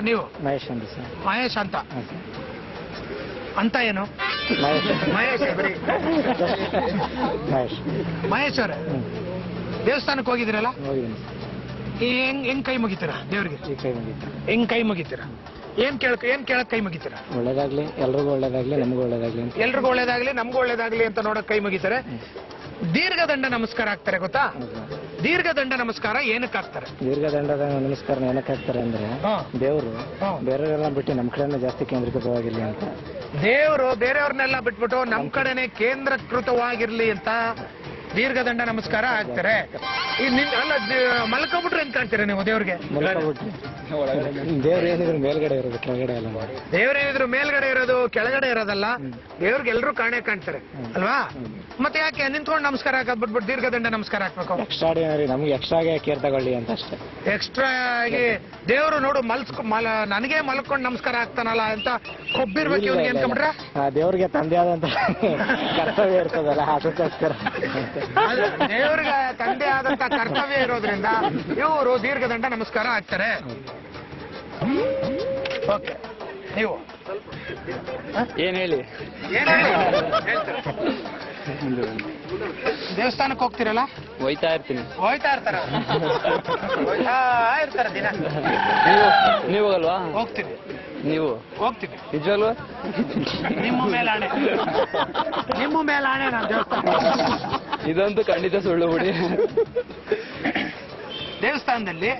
Sir ನೀವು? ಮಹೇಶ್ ಅಂತ sir. Mahesh ಅಂತ. ಅಂತ ಏನು? ಮಹೇಶ್ ಮಹೇಶ್ ಅವರೇ, ದೇವಸ್ಥಾನಕ್ಕೆ ಹೋಗಿದ್ದೀರಲ್ಲ, ಹೆಂಗ್ ಕೈ ಮುಗಿತೀರಾ ದೇವ್ರಿಗೆ? ಹೆಂಗ್ ಕೈ ಮುಗಿತೀರಾ? ಏನ್ ಕೇಳಕ್ ಕೈ ಮುಗಿತೀರಾ? ಒಳ್ಳೇದಾಗ್ಲಿ, ಎಲ್ರಿಗೂ ಒಳ್ಳೇದಾಗ್ಲಿ, ನಮಗೂ ಒಳ್ಳೇದಾಗ್ಲಿ ಅಂತ. ಎಲ್ರಿಗೂ ಒಳ್ಳೇದಾಗ್ಲಿ, ನಮಗೂ ಒಳ್ಳೇದಾಗ್ಲಿ ಅಂತ ನೋಡಕ್ ಕೈ ಮುಗಿತಾರೆ. ದೀರ್ಘದಂಡ ನಮಸ್ಕಾರ ಹಾಕ್ತಾರೆ, ಗೊತ್ತಾ? ದೀರ್ಘದಂಡ ನಮಸ್ಕಾರ ಏನಕ್ಕೆ ಹಾಕ್ತಾರೆ? ದೀರ್ಘದಂಡದ ನಮಸ್ಕಾರ ಏನಕ್ಕೆ ಹಾಕ್ತಾರೆ ಅಂದ್ರೆ, ದೇವರು ಬೇರೆಯವರೆಲ್ಲ ಬಿಟ್ಟು ನಮ್ ಕಡೆನೇ ಜಾಸ್ತಿ ಕೇಂದ್ರೀಕೃತವಾಗಿರ್ಲಿ ಅಂತ. ದೇವರು ಬೇರೆಯವ್ರನ್ನೆಲ್ಲ ಬಿಟ್ಬಿಟ್ಟು ನಮ್ ಕಡೆನೆ ಕೇಂದ್ರೀಕೃತವಾಗಿರ್ಲಿ ಅಂತ ದೀರ್ಘದಂಡ ನಮಸ್ಕಾರ ಹಾಕ್ತಾರೆ. ಅಲ್ಲ, ಮಲ್ಕೊಬಿಟ್ರೆ ಏನ್ ಕಾಣ್ತೀರಾ ನೀವು ದೇವ್ರಿಗೆ? ದೇವ್ರ ಏನಿದ್ರು ಮೇಲ್ಗಡೆ ಇರೋದು, ಕೆಳಗಡೆ ಅಲ್ಲ. ದೇವ್ರೇನಿದ್ರು ಮೇಲ್ಗಡೆ ಇರೋದು, ಕೆಳಗಡೆ ಇರೋದಲ್ಲ. ದೇವ್ರಿಗೆ ಎಲ್ರು ಕಾಣೆ ಅಲ್ವಾ? ಮತ್ತೆ ಯಾಕೆ ನಿಂತ್ಕೊಂಡು ನಮಸ್ಕಾರ ಹಾಕೋದ್ ಬಿಟ್ಬಿಟ್ಟು ದೀರ್ಘದಂಡ ನಮಸ್ಕಾರ ಹಾಕ್ಬೇಕು? ಎಕ್ಸ್ಟ್ರಾಡಿನರಿ, ನಮ್ಗೆ ಎಕ್ಸ್ಟ್ರಾಗೆ ಕೇರ್ ತಗೊಳ್ಳಿ ಅಂತ ಅಷ್ಟೇ. ಎಕ್ಸ್ಟ್ರಾ ಆಗಿ ದೇವ್ರು ನೋಡು ನನಗೆ ಮಲ್ಕೊಂಡು ನಮಸ್ಕಾರ ಹಾಕ್ತಾನಲ್ಲ ಅಂತ ಕೊಬ್ಬಿರ್ಬೇಕು ಇವ್ನಿಗೆ ಅನ್ಕೊಂಡ್ಬಿಟ್ರೆ? ದೇವ್ರಿಗೆ ತಂದೆ ಆದಂತ ಕರ್ತವ್ಯ ಇರ್ತದಲ್ಲ, ಅದಕ್ಕೋಸ್ಕರ. ದೇವ್ರಿಗೆ ತಂದೆ ಆದಂತ ಕರ್ತವ್ಯ ಇರೋದ್ರಿಂದ ಇವರು ದೀರ್ಘದಂಡ ನಮಸ್ಕಾರ ಹಾಕ್ತಾರೆ. ಓಕೆ, ನೀವು ಏನ್ ಹೇಳಿ? ದೇವಸ್ಥಾನಕ್ಕೆ ಹೋಗ್ತಿರಲ್ಲ? ಹೋಯ್ತಾ ಇರ್ತೀನಿ. ಹೋಯ್ತಾ ಇರ್ತಾರ ದಿನ. ನೀವು ಹೋಗಲ್ವಾ? ಹೋಗ್ತೀನಿ. ನೀವು ಹೋಗ್ತೀನಿ ನಿಜವಾಗ್ಲೂ? ನಿಮ್ಮ ಮೇಲಾಣೆ, ನಿಮ್ಮ ಮೇಲಾಣೆ. ನಾನು ದೇವಸ್ಥಾನ ಇದಂತೂ ಖಂಡಿತ ಸುಳ್ಳು ಬಿಡಿ. ದೇವಸ್ಥಾನದಲ್ಲಿ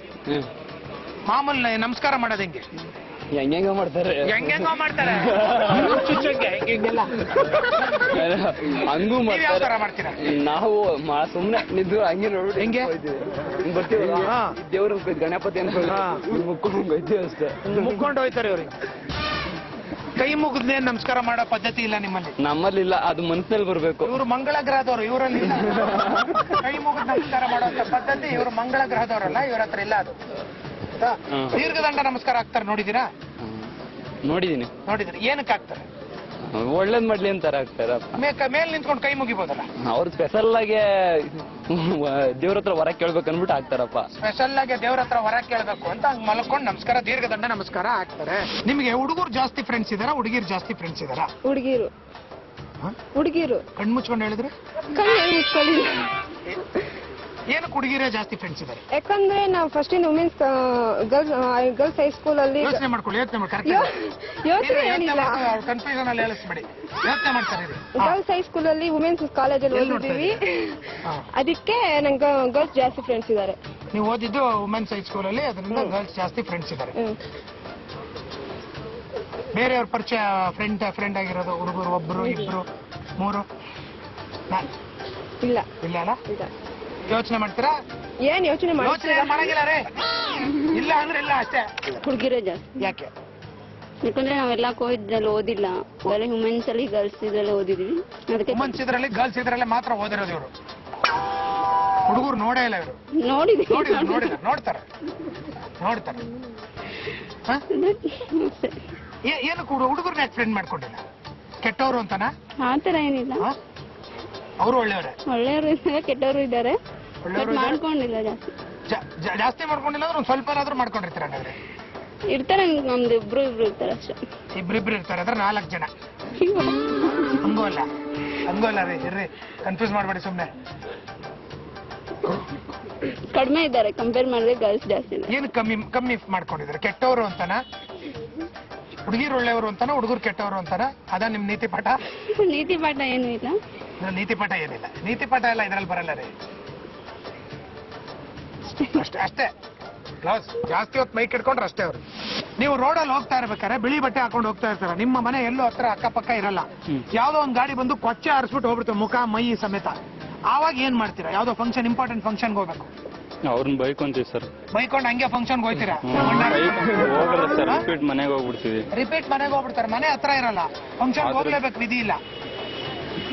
ಮಾಮೂಲಿ ನಮಸ್ಕಾರ ಮಾಡೋದು ಹೆಂಗೆ? ಹೆಂಗೆಂಗೋ ಮಾಡ್ತಾರೆ. ಹೆಂಗೆಂಗೋ ಮಾಡ್ತಾರೆ, ಹೆಂಗೆಲ್ಲ ಹಂಗೂ ಮಾಡ್ತೀರಾ? ನಾವು ಸುಮ್ನೆ ನಿದ್ದು ಹಂಗೆ ನೋಡಿ ಹೆಂಗೆ ಬರ್ತೀವಿ. ದೇವ್ರ ಗಣಪತಿ ಅಂತ ಮುಕ್ಕೊಂಡು ಹೋಯ್ತೀವಿ ಅಷ್ಟೇ. ಮುಕ್ಕೊಂಡು ಹೋಯ್ತಾರೆ ಇವ್ರಿಗೆ. ಕೈ ಮುಗಿದ್ನೇ ನಮಸ್ಕಾರ ಮಾಡೋ ಪದ್ಧತಿ ಇಲ್ಲ ನಿಮ್ಮಲ್ಲಿ? ನಮ್ಮಲ್ಲಿಲ್ಲ, ಅದು ಮನಸ್ಸಲ್ಲಿ ಬರ್ಬೇಕು. ಇವರು ಮಂಗಳ ಗ್ರಹದವರು, ಇವರಲ್ಲಿ ಇಲ್ಲ. ಕೈ ಮುಗಿದ್ ನಮಸ್ಕಾರ ಮಾಡುವಂತ ಪದ್ಧತಿ ಇವರು ಮಂಗಳ ಗ್ರಹದವರಲ್ಲ, ಇವ್ರ ಹತ್ರ ಇಲ್ಲ ಅದು. ದೀರ್ಘದಂಡ ನಮಸ್ಕಾರ ಹಾಕ್ತಾರೆ, ನೋಡಿದೀರಾ? ನೋಡಿದೀನಿ. ಏನಕ್ಕೆ ಹಾಕ್ತಾರೆ? ಒಳ್ಳೇದ್ ಮಾಡ್ಲಿ ಅಂತಾರ ಹಾಕ್ತಾರ. ಮೇಲ್ ನಿಂತ್ಕೊಂಡು ಕೈ ಮುಗಿಬೋದಲ್ಲ? ಅವ್ರು ಸ್ಪೆಷಲ್ ಆಗಿ ದೇವ್ರ ಹತ್ರ ವರ ಕೇಳ್ಬೇಕು ಅನ್ಬಿಟ್ಟು ಹಾಕ್ತಾರಪ್ಪ. ಸ್ಪೆಷಲ್ ಆಗಿ ದೇವ್ರ ಹತ್ರ ವರ ಕೇಳ್ಬೇಕು ಅಂತ ಹಂಗ್ ಮಲ್ಕೊಂಡು ನಮಸ್ಕಾರ, ದೀರ್ಘದಂಡ ನಮಸ್ಕಾರ ಹಾಕ್ತಾರೆ. ನಿಮ್ಗೆ ಹುಡುಗರು ಜಾಸ್ತಿ ಫ್ರೆಂಡ್ಸ್ ಇದಾರ, ಹುಡುಗಿರು ಜಾಸ್ತಿ ಫ್ರೆಂಡ್ಸ್ ಇದಾರ? ಹುಡುಗಿರು. ಕಣ್ಣು ಮುಚ್ಕೊಂಡು ಹೇಳಿದ್ರೆ ಏನಕ್ಕೆ ಹುಡುಗಿರೇ ಜಾಸ್ತಿ ಫ್ರೆಂಡ್ಸ್ ಇದ್ದಾರೆ? ಯಾಕಂದ್ರೆ ನಾವು first in women's girls high school ಅಲ್ಲಿ ಯೋಚನೆ ಮಾಡ್ಕೊಳ್ಳಿ. ಕನ್ಫ್ಯೂಷನ್ ಅಲ್ಲಿ ಹೇಳಿಸ್ಬೇಡಿ, ಯೋಚನೆ ಮಾಡ್ತಾರೆ. ಗರ್ಲ್ಸ್ ಹೈಸ್ಕೂಲ್ ಅಲ್ಲಿ ವುಮೆನ್ಸ್ ಕಾಲೇಜ್ ಅಲ್ಲಿ ಓದಿದ್ದೀವಿ, ಅದಕ್ಕೆ ನಂಗೆ ಗರ್ಲ್ಸ್ ಜಾಸ್ತಿ ಫ್ರೆಂಡ್ಸ್ ಇದ್ದಾರೆ. ನೀವು ಓದಿದ್ದು ವುಮೆನ್ಸ್ ಹೈಸ್ಕೂಲ್ ಅಲ್ಲಿ, ಅದರಿಂದ ಗರ್ಲ್ಸ್ ಜಾಸ್ತಿ ಫ್ರೆಂಡ್ಸ್ ಇದ್ದಾರೆ. ಬೇರೆಯವ್ರ ಪರಿಚಯ ಫ್ರೆಂಡ್ ಆಗಿರೋದು ಹುಡುಗರು ಒಬ್ರು, ಇಬ್ರು, ಮೂರು? ಇಲ್ಲ. ಇಲ್ಲ ಅಲ್ಲ? ಯೋಚನೆ ಮಾಡ್ತೀರಾ? ಏನ್ ಯೋಚನೆ ಮಾಡಂಗಿಲ್ಲ ರೇ. ಇಲ್ಲ ಅಂದ್ರೆ ಇಲ್ಲ ಅಷ್ಟೇ. ಹುಡುಗಿರೇ ಜಾಸ್ತಿ. ಯಾಕೆ? ಯಾಕಂದ್ರೆ ನಾವೆಲ್ಲ ಕೋವಿಡ್ ಓದಿಲ್ಲ, ಬರೀ ವುಮೆನ್ಸ್ ಅಲ್ಲಿ ಗರ್ಲ್ಸ್ ಇದ್ರಲ್ಲಿ ಓದಿದೀವಿ. ಅದಕ್ಕೆ ವುಮೆನ್ಸ್ ಇದ್ರಲ್ಲಿ ಗರ್ಲ್ಸ್ ಇದ್ರಲ್ಲೇ ಮಾತ್ರ ಓದಿರೋದು ಇವರು. ಹುಡುಗರು ನೋಡೇ ಇಲ್ಲ ಇವರು. ನೋಡ್ತಾರೆ. ಏನಕ್ಕೆ ಹುಡುಗರ್ನ ಯಾಕೆ ಫ್ರೆಂಡ್ ಮಾಡ್ಕೊಂಡಿಲ್ಲ? ಕೆಟ್ಟವರು ಅಂತನಾ? ಆತರ ಏನಿಲ್ಲ, ಅವರು ಒಳ್ಳೆಯವರೇ. ಒಳ್ಳೆಯವರು ಇದ್ದಾರೆ, ಕೆಟ್ಟವರು ಇದ್ದಾರೆ. ಮಾಡ್ಕೊಂಡಿಲ್ಲ ಜಾಸ್ತಿ ಮಾಡ್ಕೊಂಡಿಲ್ಲ ಅಂದ್ರೆ ಒಂದ್ ಸ್ವಲ್ಪ ಏನಾದ್ರು ಮಾಡ್ಕೊಂಡಿರ್ತೀರ? ಹಾಗಾದ್ರೆ ಇರ್ತಾರೆ, ನಮ್ದು ಇಬ್ರು ಇರ್ತಾರೆ ಅಷ್ಟೇ. ಇಬ್ರಿಬ್ರು ಇರ್ತಾರೆ ಅಂದ್ರೆ 4 ಜನ. ಹಂಗೋ ಅಲ್ಲ ರೀ, ಇರ್ರಿ, ಕನ್ಫ್ಯೂಸ್ ಮಾಡ್ಬೇಡಿ ಸುಮ್ನೆ. ಕಡಿಮೆ ಇದ್ದಾರೆ ಕಂಪೇರ್ ಮಾಡಿದ್ರೆ ಗರ್ಲ್ಸ್ ಜಾಸ್ತಿ ಇದೆ. ಏನು ಕಮ್ಮಿ ಮಾಡ್ಕೊಂಡಿದ್ದಾರೆ? ಕೆಟ್ಟವರು ಅಂತನಾ? ಹುಡುಗಿರು ಒಳ್ಳೆಯವರು ಅಂತಾನ, ಹುಡುಗರು ಕೆಟ್ಟವರು ಅಂತಾನ? ಅದ ನಿಮ್ ನೀತಿ ಪಾಠ? ನೀತಿ ಪಾಠ ಏನು ಇಲ್ಲ. ನೀತಿ ಪಾಠ ಏನಿಲ್ಲ, ನೀತಿ ಪಾಠ ಎಲ್ಲ ಇದ್ರಲ್ಲಿ ಬರಲ್ಲ ರೀ. ಅಷ್ಟೇ ಕ್ಲಾಸ್ ಜಾಸ್ತಿ ಹೊತ್ತು ಮೈಕ್ ಇಟ್ಕೊಂಡ್ರೆ ಅಷ್ಟೇ ಅವ್ರು. ನೀವು ರೋಡಲ್ಲಿ ಹೋಗ್ತಾ ಇರ್ಬೇಕಾದ್ರೆ ಬಿಳಿ ಬಟ್ಟೆ ಹಾಕೊಂಡು ಹೋಗ್ತಾ ಇರ್ತಾರ, ನಿಮ್ಮ ಮನೆ ಎಲ್ಲೂ ಹತ್ರ ಅಕ್ಕಪಕ್ಕ ಇರಲ್ಲ. ಯಾವ್ದೋ ಒಂದ್ ಗಾಡಿ ಬಂದು ಕೊಚ್ಚೆ ಆರಿಸ್ಬಿಟ್ಟು ಹೋಗ್ಬಿಡ್ತೇವೆ, ಮುಖ ಮೈ ಸಮೇತ. ಆವಾಗ ಏನ್ ಮಾಡ್ತೀರಾ? ಯಾವ್ದೋ ಫಂಕ್ಷನ್, ಇಂಪಾರ್ಟೆಂಟ್ ಫಂಕ್ಷನ್ಗೆ ಹೋಗ್ಬೇಕು, ಅವ್ರನ್ನ ಬೈಕೊಂತೀವಿ ಸರ್. ಬೈಕೊಂಡು ಹಂಗೆ ಫಂಕ್ಷನ್ಗೆ ಹೋಗ್ತೀರಾ? ರಿಪೀಟ್ ಮನೆಗೆ ಹೋಗ್ಬಿಡ್ತೀವಿ. ರಿಪೀಟ್ ಮನೆಗೆ ಹೋಗ್ಬಿಡ್ತಾರೆ, ಮನೆ ಹತ್ರ ಇರಲ್ಲ, ಫಂಕ್ಷನ್ ಹೋಗ್ಲೇಬೇಕು, ವಿಧಿ ಇಲ್ಲ.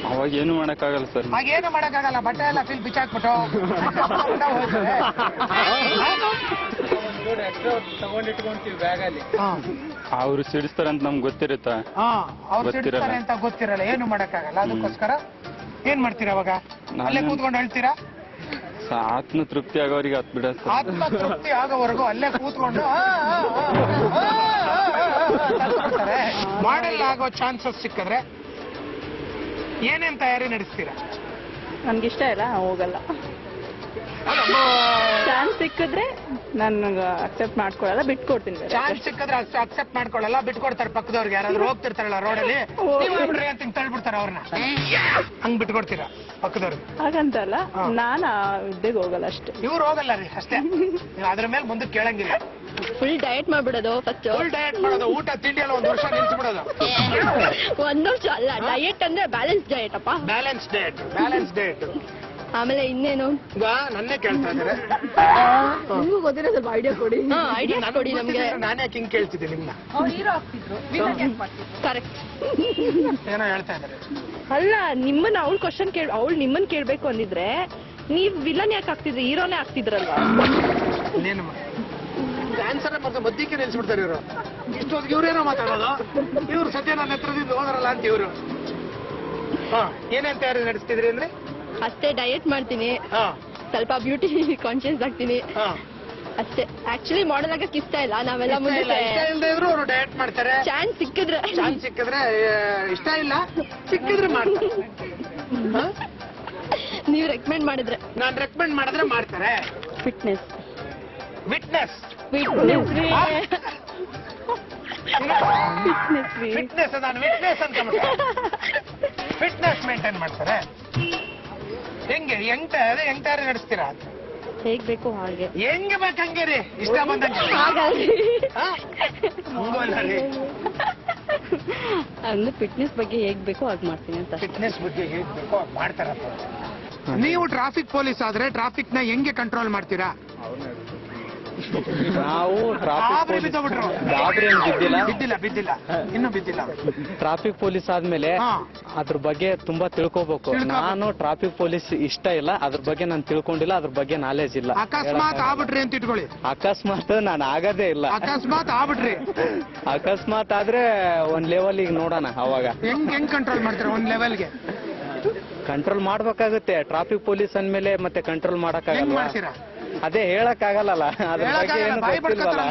ಅವಾಗ ಏನು ಮಾಡಕ್ಕಾಗಲ್ಲ ಸರ್. ಹಾಗೇನು ಮಾಡಕ್ಕಾಗಲ್ಲ, ಬಟ್ಟೆ ಎಲ್ಲ ಫಿಲ್ ಬಿಚ್ಚಾಕ್ಬಿಟ್ಟು ತಗೊಂಡಿಟ್ಕೊಂತೀವಿ ಬ್ಯಾಗಲ್ಲಿ. ಅವ್ರು ಸಿಡಿಸ್ತಾರೆ ಅಂತ ನಮ್ಗೆ ಗೊತ್ತಿರುತ್ತಾ? ಅವ್ರು ಸಿಡಿಸ್ತಾರೆ ಅಂತ ಗೊತ್ತಿರಲ್ಲ, ಏನು ಮಾಡಕ್ಕಾಗಲ್ಲ. ಅದಕ್ಕೋಸ್ಕರ ಏನ್ ಮಾಡ್ತೀರಾ ಅವಾಗ? ಅಲ್ಲೇ ಕೂತ್ಕೊಂಡು ಹೇಳ್ತೀರಾ? ಆತ್ಮ ತೃಪ್ತಿ ಆಗೋರಿಗೆ ಹತ್ ಬಿಡ ಆತ್ಮ ತೃಪ್ತಿ ಆಗೋವರೆಗೂ ಅಲ್ಲೇ ಕೂತ್ಕೊಂಡು ಮಾಡೆಲ್ ಆಗೋ ಚಾನ್ಸಸ್ ಸಿಕ್ಕಿದ್ರೆ ಏನೇನ್ ತಯಾರಿ ನಡೆಸ್ತೀರಾ? ನನ್ಗಿಷ್ಟ ಇಲ್ಲ, ಹೋಗಲ್ಲ. ಚಾನ್ಸ್ ಸಿಕ್ಕಿದ್ರೆ ನಾನು ಅಕ್ಸೆಪ್ಟ್ ಮಾಡ್ಕೊಳಲ್ಲ, ಬಿಟ್ಕೊಡ್ತೀನಿ. ಚಾನ್ಸ್ ಸಿಕ್ಕಿದ್ರೆ ಅಕ್ಸೆಪ್ಟ್ ಮಾಡ್ಕೊಳ್ಳಲ್ಲ, ಬಿಟ್ಕೊಡ್ತಾರೆ. ಪಕ್ಕದವ್ರಿಗೆ ಯಾರಾದ್ರೂ ಹೋಗ್ತಿರ್ತಾರಲ್ಲ ರೋಡಲ್ಲಿ, ನೀವ್ ಅಂತ ತಳ್ಬಿಡ್ತಾರ ಅವ್ರನ್ನ, ಹಂಗ್ ಬಿಟ್ಕೊಡ್ತೀರಾ ಪಕ್ಕದವ್ರಿಗೆ? ಹಾಗಂತಲ್ಲ, ನಾನು ಹುದ್ದೆಗೆ ಹೋಗಲ್ಲ ಅಷ್ಟೇ. ಇವ್ರು ಹೋಗಲ್ಲ ರೀ ಅಷ್ಟೇ. ನೀವು ಅದ್ರ ಮೇಲೆ ಮುಂದಕ್ಕೆ ಕೇಳಂಗಿಲ್ಲ. ಫುಲ್ ಡಯಟ್ ಮಾಡ್ಬಿಡೋದು ಫಸ್ಟ್. ಫುಲ್ ಡಯಟ್ ಮಾಡೋದು, ಊಟ ತಿಂಡಿ ಎಲ್ಲ 1 ವರ್ಷ ನಿಲ್ಸ್ಬಿಡೋದು. 1 ವರ್ಷ ಅಲ್ಲ, ಡಯಟ್ ಅಂದ್ರೆ ಬ್ಯಾಲೆನ್ಸ್ ಡಯಟ್ ಅಪ್ಪ. Balance diet, balance diet. ಆಮೇಲೆ ಇನ್ನೇನು? ಈಗ ನನ್ನೇ ಕೇಳ್ತಾ ಇದ್ದಾರೆ, ನಿಮ್ಗೂ ಗೊತ್ತಿರೋ ಸ್ವಲ್ಪ ಐಡಿಯಾ ಕೊಡಿ. ಐಡಿಯಾ ಕೊಡಿ ನಮ್ಗೆ. ನಾನೇ ಹಿಂಗ್ ಕೇಳ್ತಿದ್ದೆ ನಿಮ್ನ. ಕರೆಕ್ಟ್. ಏನೋ ಹೇಳ್ತಾ ಇದ್ದಾರೆ. ಅಲ್ಲ, ನಿಮ್ಮನ್ನ ಅವ್ಳು ಕ್ವಶನ್ ಅವ್ಳು ನಿಮ್ಮನ್ನ ಕೇಳ್ಬೇಕು ಅಂದಿದ್ರೆ ನೀವ್ ವಿಲನ್ ಯಾಕೆ ಆಗ್ತಿದ್ರಿ, ಹೀರೋನೇ ಆಗ್ತಿದ್ರಲ್ವಾ? ಇನ್ನೇನು ಆನ್ಸರ್ ಮತ್ತೆ ಮಧ್ಯಕ್ಕೆ ನಿಲ್ಸ್ಬಿಡ್ತಾರೆ ಇವರು. ಇಷ್ಟೊತ್ತಿಗೆ ಇವ್ರೇನೋ ಮಾತಾಡೋದು, ಇವ್ರು ಸದ್ಯ ನನ್ನ ಹತ್ರದಿಂದ ಹೋದ್ರಲ್ಲ ಅಂತ ಇವ್ರು. ಏನೇನ್ ತಯಾರಿ ನಡೆಸ್ತಿದ್ರಿ ಅಂದ್ರೆ? ಅಷ್ಟೇ, ಡಯಟ್ ಮಾಡ್ತೀನಿ, ಹಾ ಸ್ವಲ್ಪ ಬ್ಯೂಟಿ ಕಾನ್ಶಿಯಸ್ ಆಗ್ತೀನಿ ಹಾ. ಅಷ್ಟೇ. ಆಕ್ಚುಲಿ ಮಾಡೆಲ್ ಆಗಕ್ಕೆ ಇಷ್ಟ ಇಲ್ಲ, ನಾವೆಲ್ಲ ಇಷ್ಟ ಮುಂದೆ ಇಲ್ಲದೆ ಇದ್ರು ಅವ್ರು ಡಯಟ್ ಮಾಡ್ತಾರೆ. ಚಾನ್ಸ್ ಸಿಕ್ಕಿದ್ರೆ ಚಾನ್ಸ್ ಸಿಕ್ಕಿದ್ರೆ ಇಷ್ಟ ಇಲ್ಲ, ಸಿಕ್ಕಿದ್ರೆ ಮಾಡ್ತಾರೆ. ನೀವ್ ರೆಕಮೆಂಡ್ ಮಾಡಿದ್ರೆ, ನಾನ್ ರೆಕಮೆಂಡ್ ಮಾಡಿದ್ರೆ ಮಾಡ್ತಾರೆ. ಫಿಟ್ನೆಸ್. ವಿಟ್ನೆಸ್ ಫಿಟ್ನೆಸ್ ನಾನು ವಿಟ್ನೆಸ್ ಅಂತ ಫಿಟ್ನೆಸ್ ಮೇಂಟೈನ್ ಮಾಡ್ತಾರೆ. ಹೆಂಗೆ ಅದೇ ಹೆಂಗ್ ತಯಾರಿ ನಡೆಸ್ತೀರಾ? ಹೇಗ್ ಬೇಕು ಹಾಗೆ, ಹೆಂಗೆ ಬೇಕು ಹಂಗೆ ರೀ, ಇಷ್ಟ ಬಂದಂಗೆ. ಹಂಗಲ್ಲ ರೀ, ಅಂದ್ರೆ ಫಿಟ್ನೆಸ್ ಬಗ್ಗೆ ಹೇಗ್ ಬೇಕೋ ಹಾಗೆ ಮಾಡ್ತೀನಿ ಅಂತ. ಫಿಟ್ನೆಸ್ ಬಗ್ಗೆ ಹೇಗ್ ಬೇಕೋ ಮಾಡ್ತಾರಪ್ಪ. ನೀವು ಟ್ರಾಫಿಕ್ ಪೊಲೀಸ್ ಆದ್ರೆ ಟ್ರಾಫಿಕ್ ನ ಹೆಂಗೆ ಕಂಟ್ರೋಲ್ ಮಾಡ್ತೀರಾ? ನಾವು ಗಾಬರಿ ಬಿದ್ದೋಗ್ಬಿಟ್ರು. ಬಿದ್ದಿಲ್ಲ ಇನ್ನು ಬಿದ್ದಿಲ್ಲ. ಟ್ರಾಫಿಕ್ ಪೊಲೀಸ್ ಆದ್ಮೇಲೆ ಅದ್ರ ಬಗ್ಗೆ ತುಂಬಾ ತಿಳ್ಕೋಬೇಕು. ನಾನು ಟ್ರಾಫಿಕ್ ಪೊಲೀಸ್ ಇಷ್ಟ ಇಲ್ಲ, ಅದ್ರ ಬಗ್ಗೆ ನಾನು ತಿಳ್ಕೊಂಡಿಲ್ಲ, ಅದ್ರ ಬಗ್ಗೆ ನಾಲೆಜ್ ಇಲ್ಲ. ಅಕಸ್ಮಾತ್ ಆಗ್ಬಿಟ್ರಿ ಅಂತ ಇಟ್ಕೊಳ್ಳಿ. ಅಕಸ್ಮಾತ್ ನಾನು ಆಗದೇ ಇಲ್ಲ. ಅಕಸ್ಮಾತ್ ಆಗ್ಬಿಟ್ರಿ, ಅಕಸ್ಮಾತ್ ಆದ್ರೆ ಒಂದ್ ಲೆವೆಲ್ ನೋಡೋಣ. ಅವಾಗ ಹೆಂಗ್ ಕಂಟ್ರೋಲ್ ಮಾಡ್ತೀರಾ? ಒಂದ್ ಲೆವೆಲ್ಗೆ ಕಂಟ್ರೋಲ್ ಮಾಡ್ಬೇಕಾಗುತ್ತೆ. ಟ್ರಾಫಿಕ್ ಪೊಲೀಸ್ ಅಂದ್ಮೇಲೆ ಮತ್ತೆ ಕಂಟ್ರೋಲ್ ಮಾಡಕ್ಕಾಗಲ್ಲ. ಮಾಡ್ತೀರಾ? ಅದೇ ಹೇಳಕ್ ಆಗಲ್ಲಲ್ಲ, ಅದ್ರ ಬಗ್ಗೆ ಏನು ಗೊತ್ತಿಲ್ವಲ್ಲ.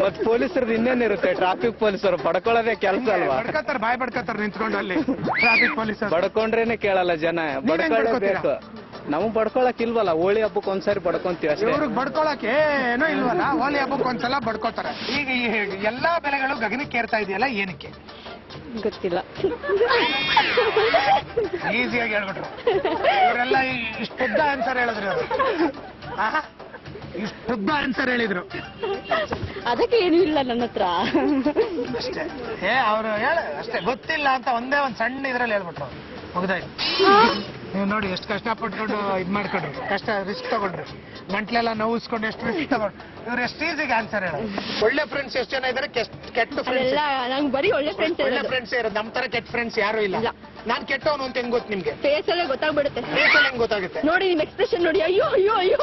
ಮತ್ ಪೊಲೀಸರದ್ದು ಇನ್ನೇನಿರುತ್ತೆ, ಟ್ರಾಫಿಕ್ ಪೊಲೀಸರು ಬಡ್ಕೊಳ್ಳೋದೇ ಕೆಲಸ ಅಲ್ವಾ? ಬಾಯ್ ಬಡ್ಕತ್ತಾರ ನಿಂತ್ಕೊಂಡು ಅಲ್ಲಿ ಟ್ರಾಫಿಕ್ ಪೊಲೀಸ್. ಬಡ್ಕೊಂಡ್ರೇನೆ ಕೇಳಲ್ಲ ಜನ, ಬಡ್ಕೊಳ್ಳೇಬೇಕು. ನಮಗ್ ಬಡ್ಕೊಳಕ್ ಇಲ್ವಲ್ಲ, ಹೋಳಿ ಹಬ್ಬಕ್ಕೆ ಒಂದ್ಸರಿ ಬಡ್ಕೊಂತೀವಿ ಅಷ್ಟೇ. ಇವ್ರಿಗೆ ಬಡ್ಕೊಳಕ್ ಏನೋ ಇಲ್ವಲ್ಲ, ಹೋಳಿ ಹಬ್ಬಕ್ಕೆ ಒಂದ್ಸಲ ಬಡ್ಕೋತಾರೆ. ಈಗ ಎಲ್ಲಾ ಬೆಲೆಗಳು ಗಗನಕ್ಕೆ ಏರ್ತಾ ಇದೆಯಲ್ಲ, ಏನಕ್ಕೆ ಗೊತ್ತಿಲ್ಲ. ಈಸಿಯಾಗಿ ಹೇಳ್ಬಿಟ್ರು ಇವರೆಲ್ಲ. ಇಷ್ಟುದ್ದ ಆನ್ಸರ್ ಹೇಳಿದ್ರು ಅವರು, ಇಷ್ಟುದ್ದ ಆನ್ಸರ್ ಹೇಳಿದ್ರು. ಅದಕ್ಕೆ ಏನು ಇಲ್ಲ ನನ್ನ ಹತ್ರ ಅಷ್ಟೇ. ಅವ್ರು ಅಷ್ಟೇ ಗೊತ್ತಿಲ್ಲ ಅಂತ ಒಂದೇ ಒಂದ್ ಸಣ್ಣ ಇದ್ರಲ್ಲಿ ಹೇಳ್ಬಿಟ್ರು, ಮುಗ್ದಾಯ್ತು. ನೀವು ನೋಡಿ ಎಷ್ಟು ಕಷ್ಟಪಟ್ಕೊಂಡು ಇದ್ ಮಾಡ್ಕೊಂಡ್ರು, ರಿಸ್ಕ್ ತಗೊಂಡ್ರು, ಗಂಟ್ಲೆಲ್ಲ ನೋವಿಸ್ಕೊಂಡು ಎಷ್ಟು ರಿಸ್ಕ್ ತಗೊಂಡ್ರು. ಇವ್ರು ಎಷ್ಟು ಈಸಿಗೆ ಆನ್ಸರ್ ಹೇಳೋದು. ಒಳ್ಳೆ ಫ್ರೆಂಡ್ಸ್ ಎಷ್ಟು ಜನ ಇದಾರೆ, ಕೆಟ್ಟ ಫ್ರೆಂಡ್ಸ್. ನಂಗೆ ಬರೀ ಒಳ್ಳೆ ಫ್ರೆಂಡ್ಸ್ ಇರೋದು, ನಮ್ ತರ ಕೆಟ್ಟ ಫ್ರೆಂಡ್ಸ್ ಯಾರು ಇಲ್ಲ. ನಾನ್ ಕೆಟ್ಟವನು ಅಂತ ಹೆಂಗ್ ಗೊತ್ತು ನಿಮ್ಗೆ? ಫೇಸ್ ಅಲ್ಲೇ ಗೊತ್ತಾಗ್ಬಿಡುತ್ತೆ. ಫೇಸ್ ಅಲ್ಲಿ ಹೆಂಗ್ ಗೊತ್ತಾಗುತ್ತೆ ನೋಡಿ, ನಿಮ್ ಎಕ್ಸ್ಪ್ರೆಷನ್ ನೋಡಿ. ಅಯ್ಯೋ ಅಯ್ಯೋ ಅಯ್ಯೋ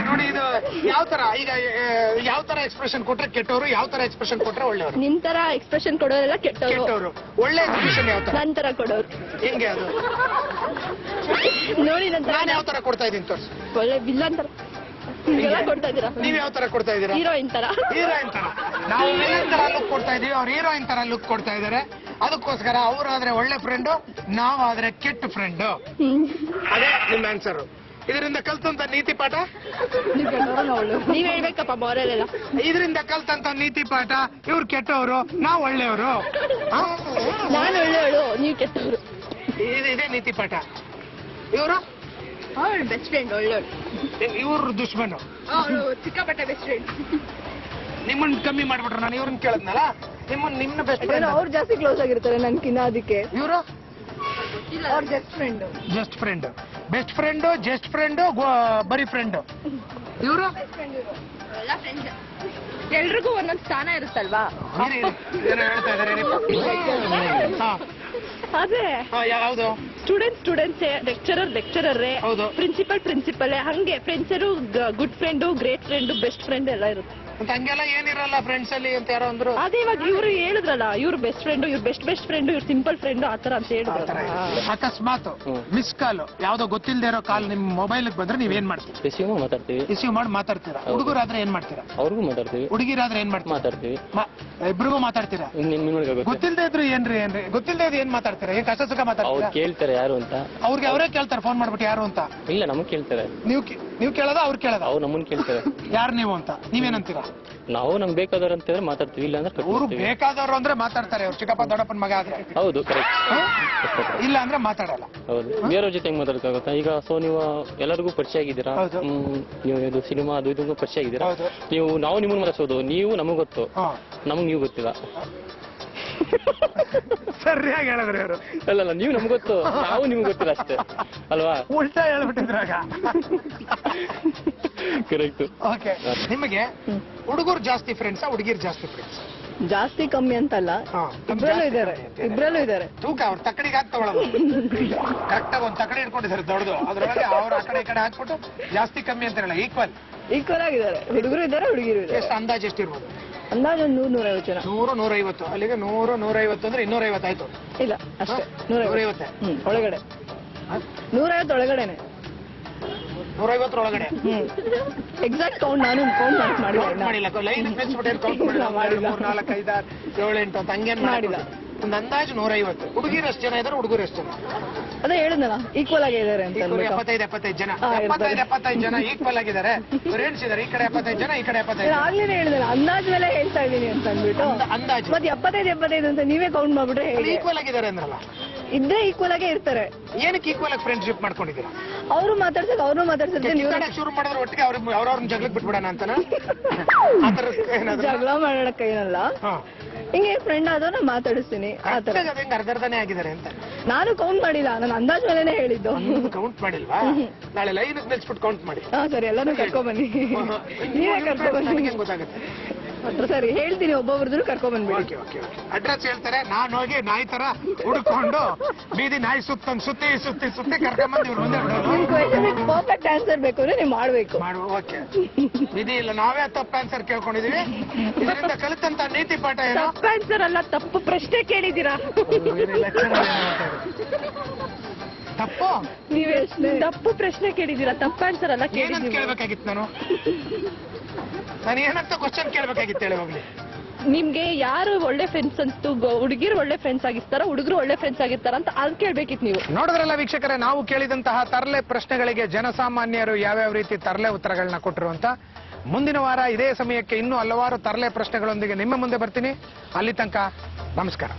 ನೋಡಿ, ಇದು ಯಾವ ತರ, ಈಗ ಯಾವ ತರ ಎಕ್ಸ್ಪ್ರೆಷನ್ ಕೊಟ್ರೆ ಕೆಟ್ಟವರು, ಯಾವ ತರ ಎಕ್ಸ್ಪ್ರೆಷನ್ ಕೊಟ್ರೆ ಒಳ್ಳೆಯವರು? ನಿಮ್ ತರ ಎಕ್ಸ್ಪ್ರೆಷನ್ ಕೊಡೋರೆಲ್ಲ ಕೆಟ್ಟವರು. ಒಳ್ಳೆ ಎಕ್ಸ್ಪ್ರೆಷನ್ ಯಾವ ತರ? ನನ್ ತರ ಕೊಡೋರು. ಹೆಂಗೆ ಅದು ನೋಡಿ, ನಾನು ಯಾವ ತರ ಕೊಡ್ತಾ ಇದ್ದೀನಿ ತೋರ್ಸಿ. ಒಳ್ಳೆ ವಿಲ್ಲನ್ ತರ ಕೊಡ್ತಾ ಇದೀರಾ. ನೀವ್ ಯಾವ ತರ ಕೊಡ್ತಾ ಇದೀರಾ? ಹೀರೋಯಿನ್ ತರ. ಹೀರೋಯಿನ್ ತರ. ನಾವು ವಿಲನ್ ತರ ಲುಕ್ ಕೊಡ್ತಾ ಇದೀವಿ, ಅವ್ರು ಹೀರೋಯಿನ್ ತರ ಲುಕ್ ಕೊಡ್ತಾ ಇದಾರೆ. ಅದಕ್ಕೋಸ್ಕರ ಅವ್ರಾದ್ರೆ ಒಳ್ಳೆ ಫ್ರೆಂಡ್, ನಾವಾದ್ರೆ ಕೆಟ್ಟ ಫ್ರೆಂಡ್. ಅದೇ ನಿಮ್ ಆನ್ಸರ್. ಇದರಿಂದ ಕಲ್ತಂತ ನೀತಿ ಪಾಠ ನೀವ್ ಹೇಳ್ಬೇಕಪ್ಪ ಮಾರಲ್ ಎಲ್ಲ. ಇದರಿಂದ ಕಲ್ತಂತ ನೀತಿ ಪಾಠ, ಇವ್ರು ಕೆಟ್ಟವರು, ನಾವ್ ಒಳ್ಳೆಯವರು. ನಾನು ಒಳ್ಳೆಯವಳು, ನೀವ್ ಕೆಟ್ಟವರು. ಇದೇ ನೀತಿ ಪಾಠ. ಇವರು ಬೆಸ್ಟ್ ಫ್ರೆಂಡ್, ಒಳ್ಳೆಯವಳು. ಇವ್ರ ದುಶ್ಮನ್, ಸಿಕ್ಕಾಪಟ್ಟೆ ಬೆಸ್ಟ್ ಫ್ರೆಂಡ್. ನಿಮ್ಮನ್ನ ಕಮ್ಮಿ ಮಾಡ್ಬಿಟ್ರು. ನಾನು ಇವ್ರನ್ನ ಕೇಳದ್ನಲ್ಲ, ನಿಮ್ಮನ್ನ ಬೆಸ್ಟ್ ಫ್ರೆಂಡ್. ಅವ್ರು ಜಾಸ್ತಿ ಕ್ಲೋಸ್ ಆಗಿರ್ತಾರೆ ನನ್ಕಿನ್ನ, ಅದಕ್ಕೆ. ಇವರು ಅವ್ರ just friend. Just friend, best friend, just friend, ಬರೀ ಫ್ರೆಂಡ್. ಇವರು ಎಲ್ಲ ಫ್ರೆಂಡ್ಸ್. ಎಲ್ರಿಗೂ ಒಂದೊಂದು ಸ್ಥಾನ ಇರುತ್ತಲ್ವಾ? ಏನೋ ಹೇಳ್ತಾ ಇದಾರೆ. ಅದೇ ಯಾವ್ದು ಸ್ಟೂಡೆಂಟ್ಸ್ ಲೆಕ್ಚರರೇ ಹೌದು. ಪ್ರಿನ್ಸಿಪಲ್ ಹಂಗೆ ಫ್ರೆಂಡ್ಸರು good friend great friend best friend ಎಲ್ಲ ಇರುತ್ತೆ. ಅಂತ ಹಂಗೆಲ್ಲ ಏನಿರಲ್ಲ ಫ್ರೆಂಡ್ಸ್ ಅಲ್ಲಿ ಅಂತ ಯಾರೋ ಅಂದ್ರು. ಅದೇ ಇವಾಗ ಇವ್ರು ಹೇಳಿದ್ರಲ್ಲ, ಇವ್ರು ಬೆಸ್ಟ್ ಫ್ರೆಂಡ್, ಇವ್ರು ಬೆಸ್ಟ್ ಫ್ರೆಂಡ್, ಇವ್ರು ಸಿಂಪಲ್ ಫ್ರೆಂಡ್ ಆತರ ಅಂತ ಹೇಳಿದ್ರು. ಅಕಸ್ಮಾತ್ ಮಿಸ್ ಕಾಲ್ ಯಾವ್ದೋ ಗೊತ್ತಿಲ್ಲದೆ ಇರೋ ಕಾಲ್ ನಿಮ್ ಮೊಬೈಲ್ ಬಂದ್ರೆ ನೀವೇನ್ ಮಾಡ್ತೀರಿ? ರಿಸೀವ್ ಮಾತಾಡ್ತೀವಿ. ರಿಸೀವ್ ಮಾಡಿ ಮಾತಾಡ್ತೀರಾ? ಹುಡುಗರಾದ್ರೆ ಏನ್ ಮಾಡ್ತೀರಾ? ಅವ್ರಿಗೂ ಮಾತಾಡ್ತೀವಿ. ಹುಡುಗಿರಾದ್ರೆ ಏನ್ ಮಾಡ್ತೀರಾ? ಮಾತಾಡ್ತೀವಿ. ಇಬ್ರಿಗೂ ಮಾತಾಡ್ತೀರಾ? ಗೊತ್ತಿಲ್ಲದೆ ಇದ್ರು ಏನ್ರಿ ಗೊತ್ತಿಲ್ಲದೆ ಇದ್ ಏನ್ ಮಾತಾಡ್ತೀರಾ? ಏನ್ ಕಷ್ಟ ಸುಖ ಅವ್ರು ಮಾತಾಡ್ತೀರಾ? ಕೇಳ್ತಾರೆ ಯಾರು ಅಂತ. ಅವ್ರಿಗೆ ಅವರೇ ಕೇಳ್ತಾರೆ ಫೋನ್ ಮಾಡ್ಬಿಟ್ಟು ಯಾರು ಅಂತ? ಇಲ್ಲ, ನಮಗ್ ಕೇಳ್ತಾರೆ. ನೀವು ಕೇಳೋದ ಅವ್ರು ಕೇಳೋದ? ಅವ್ರು ನಮ್ಮನ್ ಕೇಳ್ತಾರೆ ಯಾರು ನೀವು ಅಂತ. ನೀವೇನಂತೀರಾ? ನಾವು ನಮ್ಗೆ ಬೇಕಾದವ್ರು ಅಂತಂದ್ರೆ ಮಾತಾಡ್ತೀವಿ, ಇಲ್ಲ ಅಂದ್ರೆ ಅವ್ರು ಬೇಕಾದವ್ರು ಅಂದ್ರೆ ಮಾತಾಡ್ತಾರೆ. ಅವ್ರು ಚಿಕ್ಕಪ್ಪ ದೊಡ್ಡಪ್ಪನ ಮಗ ಆದ್ರೆ. ಹೌದು, ಕರೆಕ್ಟ್. ಇಲ್ಲ ಅಂದ್ರೆ ಮಾತಾಡಲ್ಲ. ಹೌದು, ಬೇರೆಯವ್ರ ಜೊತೆ ಹೆಂಗ್ ಮಾತಾಡಕ್ಕಾಗುತ್ತಾ? ಈಗ ಸೊ ನೀವು ಎಲ್ಲರಿಗೂ ಪರಿಚಯ ಆಗಿದ್ದೀರಾ, ಹೌದು. ನೀವು ಇದು ಸಿನಿಮಾ ಅದು ಇದು ಪರಿಚಯ ಆಗಿದ್ದೀರಾ. ಹೌದು. ನಾವು ನಿಮ್ಮನ್ನ ಮಾತಾಡ್ಸೋದು, ನೀವು ನಮಗ್ ಗೊತ್ತು, ನಮಗ್ ನೀವು ಗೊತ್ತಿಲ್ಲ. ಸರಿಯಾಗಿ ಹೇಳಿದ್ರಿ ಅವರು. ಅಲ್ಲ, ನೀವು ನಮ್ಗೆ ಗೊತ್ತು, ನಾವು ನಿಮ್ಗೆ ಗೊತ್ತಿಲ್ಲ ಅಷ್ಟೇ ಅಲ್ವಾ? ಉಲ್ಟಾ ಹೇಳ್ಬಿಟ್ಟಿದ್ರಾಗ. ಕರೆಕ್ಟ್. ಓಕೆ, ನಿಮಗೆ ಹುಡುಗರು ಜಾಸ್ತಿ ಫ್ರೆಂಡ್ಸಾ ಹುಡುಗಿರ್ ಜಾಸ್ತಿ ಫ್ರೆಂಡ್ಸ್? ಜಾಸ್ತಿ ಕಮ್ಮಿ ಅಂತಲ್ಲ, ಇಬ್ರಲ್ಲೂ ಇದಾರೆ. ತೂಕ ಅವ್ರ ತಕ್ಕಡಿಗೆ ಹಾಕಿ ತಗೊಳ್ಳೋದು. ಕರೆಕ್ಟ್ ಆಗಿ ಒಂದ್ ತಕ್ಕಡಿ ಇಟ್ಕೊಂಡಿದ್ದಾರೆ ದೊಡ್ಡದು, ಅದ್ರೊಳಗೆ ಅವ್ರ ಆ ಕಡೆ ಹಾಕ್ಬಿಟ್ಟು ಜಾಸ್ತಿ ಕಮ್ಮಿ ಅಂತ ಹೇಳಲ್ಲ, ಈಕ್ವಲ್ ಆಗಿದ್ದಾರೆ. ಹುಡುಗರು ಇದಾರೆ, ಹುಡುಗಿರು ಇದಾರೆ. ಎಷ್ಟು ಅಂದಾಜು ಎಷ್ಟಿರ್ಬೋದು? ಅಂದಾಜು ಒಂದು 100-150 ಜನ. 100-150. ಅಲ್ಲಿಗೆ 100-150 ಅಂದ್ರೆ 250 ಆಯ್ತು. ಇಲ್ಲ, ಅಷ್ಟೇ. 150 ಒಳಗಡೆ. 150 ಒಳಗಡೆನೆ. 150 ಒಳಗಡೆ. ಎಕ್ಸಾಕ್ಟ್ ಕೌಂಟ್ ನಾನು ಕೌಂಟ್ ಮಾಡಿಲ್ಲ. ಲೈನ್ ಕೌಂಟ್ ಮಾಡಿಲ್ಲ. 3, 4, 5, 6, 7, 8 ಅಂತ ಹಂಗೇನ್ ಮಾಡಿಲ್ಲ. ಒಂದು ಅಂದಾಜು 150. ಹುಡುಗಿರು ಎಷ್ಟು ಜನ ಇದಾರೆ, ಹುಡುಗರು ಎಷ್ಟು ಜನ? ಅದೇ ಹೇಳಿದ್ನಲ್ಲ, ಈಕ್ವಲ್ ಆಗಿ ಇದಾರೆ ಅಂತ. 75 ಜನ. 75 ಜನ ಈಕ್ವಲ್ ಆಗಿದ್ದಾರೆ. ಫ್ರೆಂಡ್ಸ್ ಇದಾರೆ. ಈ ಕಡೆ 75 ಜನ, ಈ ಕಡೆ 75 ಜನ. ಆಗ್ಲೇನೆ ಹೇಳಿದ್ನಲ್ಲ, ಅಂದಾಜ್ ಮೇಲೆ ಹೇಳ್ತಾ ಇದೀನಿ ಅಂತ ಅಂದ್ಬಿಟ್ಟು. ಅಂದಾಜು ಮತ್ತೆ 75 ಅಂತ ನೀವೇ ಕೌಂಟ್ ಮಾಡ್ಬಿಟ್ರೆ ಹೇಗೆ? ಈಕ್ವಲ್ ಆಗಿದ್ದಾರೆ ಅಂದ್ರಲ್ಲ. ಇದ್ರೆ ಈಕ್ವಲ್ ಆಗೇ ಇರ್ತಾರೆ. ಏನಕ್ಕೆ ಈಕ್ವಲ್ ಆಗಿ ಫ್ರೆಂಡ್ಶಿಪ್ ಮಾಡ್ಕೊಂಡಿದ್ದೀರಾ? ಅವ್ರು ಮಾತಾಡ್ಸಕ್ ಅವ್ರು ಮಾತಾಡ್ಸಿದ್ರೆ ನೀವು ಶುರು ಮಾಡಿದ್ರೆ ಒಟ್ಟಿಗೆ ಅವ್ರವ್ರನ್ನ ಜಗಳಕ್ಕೆ ಬಿಟ್ಬಿಡೋಣ ಅಂತನಾ? ಜಗಳ ಮಾಡೋಣಕ್ಕ ಏನಲ್ಲ, ಹಿಂಗೆ ಫ್ರೆಂಡ್ ಆದವ್ನ ಮಾತಾಡಿಸ್ತೀನಿ ಆತರ. ಅರ್ಧರ್ಧನೇ ಆಗಿದ್ದಾರೆ ಅಂತ ನಾನು ಕೌಂಟ್ ಮಾಡಿಲ್ಲ, ನಾನು ಅಂದಾಜ್ ಮೇಲೆನೆ ಹೇಳಿದ್ದು. ಕೌಂಟ್ ಮಾಡಿಲ್ವಾ? ನಾಳೆ ಲೈನ್ ನಿಲ್ಸ್ಬಿಟ್ಟು ಕೌಂಟ್ ಮಾಡಿ. ಹಾ ಸರಿ, ಎಲ್ಲಾನು ಕರ್ಕೊಂಡ್ ಬನ್ನಿ. ನೀವೇ ಕರ್ಕೊಂಡ್ ಬನ್ನಿ. ಗೊತ್ತಾಗುತ್ತೆ. ಸರಿ, ಹೇಳ್ತೀನಿ, ಒಬ್ಬೊಬ್ರದ್ದು ಕರ್ಕೊಂಡ್ ಬಂದ್ಬಿಡಿ. ಅಡ್ರೆಸ್ ಹೇಳ್ತಾರೆ, ನಾನು ಹೋಗಿ ನಾಯಿ ತರ ಹುಡ್ಕೊಂಡು ಬೀದಿ ನಾಯಿ ಸುತ್ತಿ ಕರ್ಕೊಂಡ್ಬಂದು ಇವ್ರು ಮುಂದೆ ಬಿಡೋದು. ಪರ್ಫೆಕ್ಟ್ ಆನ್ಸರ್ ಬೇಕು ಅಂದ್ರೆ ನೀವು ಮಾಡ್ಬೇಕು. ಓಕೆ, ವಿಧಿ ಇಲ್ಲ, ನಾವೇ ತಪ್ಪು ಆನ್ಸರ್ ಕೇಳ್ಕೊಂಡಿದೀವಿ. ಇದರಿಂದ ಕಲಿತಂತ ನೀತಿ ಪಾಠ ಏನು? ತಪ್ಪು ಆನ್ಸರ್ ಅಲ್ಲ, ತಪ್ಪು ಪ್ರಶ್ನೆ ಕೇಳಿದ್ದೀರಾ. ತಪ್ಪು ನೀವೇ ತಪ್ಪು ಪ್ರಶ್ನೆ ಕೇಳಿದ್ದೀರಾ, ತಪ್ಪು ಆನ್ಸರ್ ಅಲ್ಲ ಏನಂತ ಕೇಳ್ಬೇಕಾಗಿತ್ತು? ನಾನು ಏನಂತ ಕ್ವಶನ್ ಕೇಳ್ಬೇಕಾಗಿತ್ತು ಹೇಳಿ ಹೋಗ್ಲಿ. ನಿಮ್ಗೆ ಯಾರು ಒಳ್ಳೆ ಫ್ರೆಂಡ್ಸ್ ಅನ್ಸ್ತು? ಹುಡುಗಿರು ಒಳ್ಳೆ ಫ್ರೆಂಡ್ಸ್ ಆಗಿರ್ತಾರ, ಹುಡುಗರು ಒಳ್ಳೆ ಫ್ರೆಂಡ್ಸ್ ಆಗಿರ್ತಾರ ಅಂತ ಅದ್ ಕೇಳ್ಬೇಕಿತ್ತು ನೀವು. ನೋಡಿದ್ರಲ್ಲ ವೀಕ್ಷಕರೇ, ನಾವು ಕೇಳಿದಂತಹ ತರಲೆ ಪ್ರಶ್ನೆಗಳಿಗೆ ಜನಸಾಮಾನ್ಯರು ಯಾವ್ಯಾವ ರೀತಿ ತರಲೆ ಉತ್ತರಗಳನ್ನ ಕೊಟ್ಟರು ಅಂತ. ಮುಂದಿನ ವಾರ ಇದೇ ಸಮಯಕ್ಕೆ ಇನ್ನೂ ಹಲವಾರು ತರಲೆ ಪ್ರಶ್ನೆಗಳೊಂದಿಗೆ ನಿಮ್ಮ ಮುಂದೆ ಬರ್ತೀನಿ. ಅಲ್ಲಿ ತನಕ ನಮಸ್ಕಾರ.